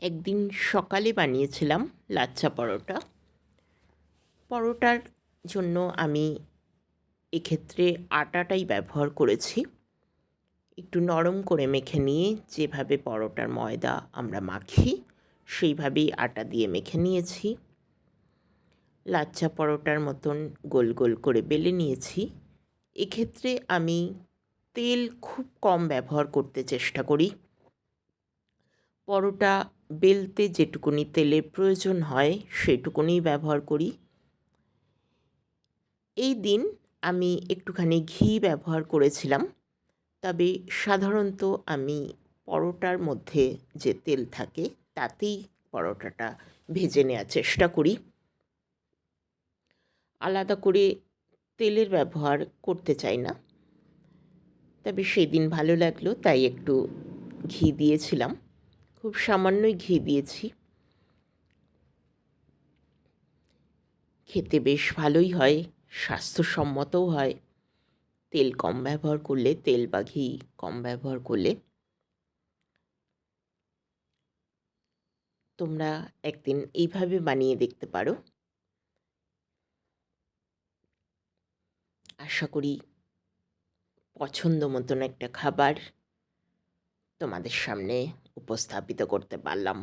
একদিন সকালে বানিয়েছিলাম লাচ্ছা পরোটা। পরোটার জন্য আমি এক্ষেত্রে আটাটাই ব্যবহার করেছি। একটু নরম করে মেখে নিয়ে যেভাবে পরোটার ময়দা আমরা মাখি সেইভাবেই আটা দিয়ে মেখে নিয়েছি। লাচ্ছা পরোটার মতন গোল গোল করে বেলে নিয়েছি। এক্ষেত্রে আমি তেল খুব কম ব্যবহার করতে চেষ্টা করি। পরোটা বেলতে যেটুকুনি তেলের প্রয়োজন হয় সেটুকুনিই ব্যবহার করি। এই দিন আমি একটুখানি ঘি ব্যবহার করেছিলাম, তবে সাধারণত আমি পরোটার মধ্যে যে তেল থাকে তাতেই পরোটাটা ভেজে নেওয়ার চেষ্টা করি। আলাদা করে তেলের ব্যবহার করতে চাই না, তবে সেদিন ভালো লাগলো তাই একটু ঘি দিয়েছিলাম। খুব সামান্যই ঘি দিয়েছি। খেতে বেশ ভালোই হয়, স্বাস্থ্যসম্মতও হয় তেল কম ব্যবহার করলে, তেল বা ঘি কম ব্যবহার করলে। তোমরা একদিন এইভাবে বানিয়ে দেখতে পারো। আশা করি পছন্দ মতন একটা খাবার তোমাদের সামনে উপস্থাপিত করতে পারলাম।